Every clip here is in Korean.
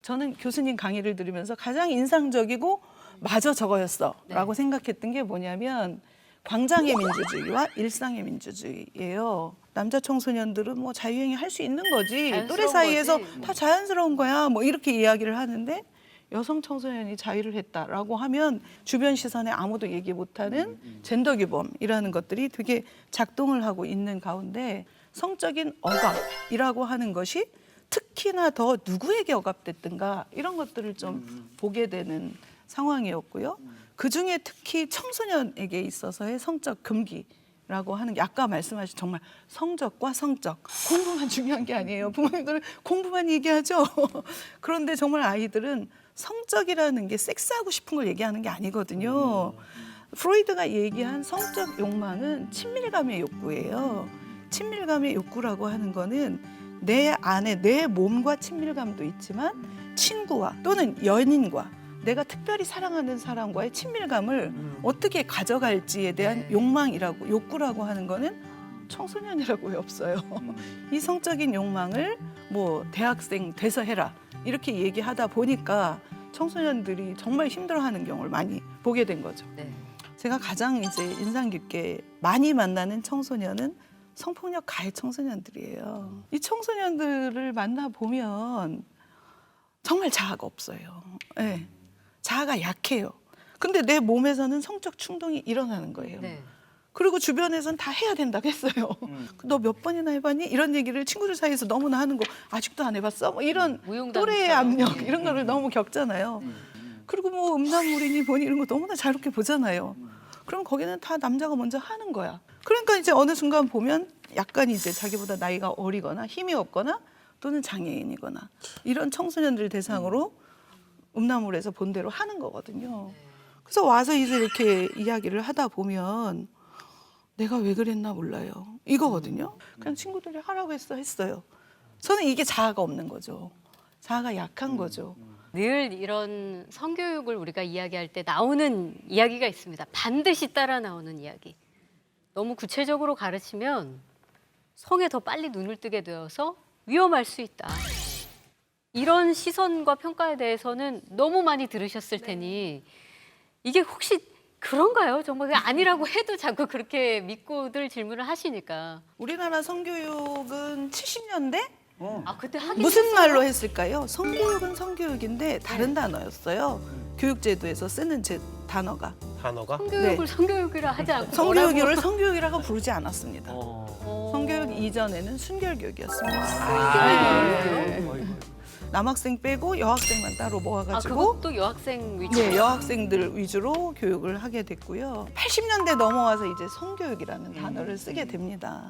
저는 교수님 강의를 들으면서 가장 인상적이고 맞아 저거였어라고 생각했던 게 뭐냐면 광장의 민주주의와 일상의 민주주의예요. 남자 청소년들은 뭐 자유행위 할 수 있는 거지. 또래 사이에서 다 자연스러운 거야. 뭐 이렇게 이야기를 하는데 여성 청소년이 자유를 했다라고 하면 주변 시선에 아무도 얘기 못하는 젠더 규범이라는 것들이 되게 작동을 하고 있는 가운데 성적인 억압이라고 하는 것이 특히나 더 누구에게 억압됐든가 이런 것들을 좀 보게 되는 상황이었고요. 그중에 특히 청소년에게 있어서의 성적 금기라고 하는 게 아까 말씀하신 정말 성적과 성적, 공부만 중요한 게 아니에요. 부모님들은 공부만 얘기하죠. 그런데 정말 아이들은 성적이라는 게 섹스하고 싶은 걸 얘기하는 게 아니거든요. 프로이드가 얘기한 성적 욕망은 친밀감의 욕구예요. 친밀감의 욕구라고 하는 거는 내 안에 내 몸과 친밀감도 있지만 친구와 또는 연인과 내가 특별히 사랑하는 사람과의 친밀감을 어떻게 가져갈지에 대한 욕망이라고 욕구라고 하는 거는 청소년이라고 왜 없어요. 이 성적인 욕망을 뭐 대학생 돼서 해라 이렇게 얘기하다 보니까 청소년들이 정말 힘들어하는 경우를 많이 보게 된 거죠. 제가 가장 이제 인상 깊게 많이 만나는 청소년은 성폭력 가해 청소년들이에요. 이 청소년들을 만나 보면 정말 자아가 없어요. 네. 자아가 약해요. 근데 내 몸에서는 성적 충동이 일어나는 거예요. 그리고 주변에서는 다 해야 된다고 했어요. 너 몇 번이나 해봤니? 이런 얘기를 친구들 사이에서 너무나 하는 거 아직도 안 해봤어? 뭐 이런 또래의 압력 이런 거를 너무 겪잖아요. 그리고 뭐 음란물이니 뭐니 이런 거 너무나 자유롭게 보잖아요. 그럼 거기는 다 남자가 먼저 하는 거야. 그러니까 이제 어느 순간 보면 약간 이제 자기보다 나이가 어리거나 힘이 없거나 또는 장애인이거나 이런 청소년들 대상으로 음란물에서 본 대로 하는 거거든요. 그래서 와서 이제 이렇게 이야기를 하다 보면 내가 왜 그랬나 몰라요. 이거거든요. 그냥 친구들이 하라고 했어요. 저는 이게 자아가 없는 거죠. 자아가 약한 거죠. 늘 이런 성교육을 우리가 이야기할 때 나오는 이야기가 있습니다. 반드시 따라 나오는 이야기. 너무 구체적으로 가르치면 성에 더 빨리 눈을 뜨게 되어서 위험할 수 있다. 이런 시선과 평가에 대해서는 너무 많이 들으셨을 테니 이게 혹시 그런가요? 정말 아니라고 해도 자꾸 그렇게 믿고들 질문을 하시니까. 우리나라 성교육은 70년대? 아, 그때 하긴 무슨 했어요? 말로 했을까요? 성교육은 성교육인데 다른 단어였어요. 교육제도에서 쓰는 단어가. 단어가? 성교육을 성교육이라 하지 않고 성교육을 성교육이라고 부르지 않았습니다. 뭐라고? 성교육 이전에는 순결교육이었습니다. 아, 남학생 빼고 여학생만 따로 아, 모아가지고 그것도 여학생 위주. 네, 여학생들 위주로 교육을 하게 됐고요. 80년대 넘어와서 이제 성교육이라는 단어를 쓰게 됩니다.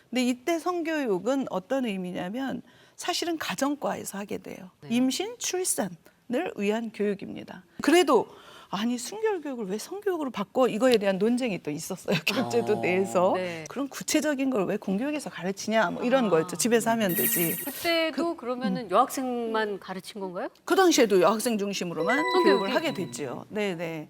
근데 이때 성교육은 어떤 의미냐면 사실은 가정과에서 하게 돼요. 임신, 출산을 위한 교육입니다. 그래도 아니 순결교육을 왜 성교육으로 바꿔 이거에 대한 논쟁이 또 있었어요. 교육제도 내에서. 네. 그런 구체적인 걸 왜 공교육에서 가르치냐 뭐 이런 거였죠. 집에서 하면 되지. 그때도 그러면은 여학생만 가르친 건가요? 그 당시에도 여학생 중심으로만 성교육이? 교육을 하게 됐죠. 네네.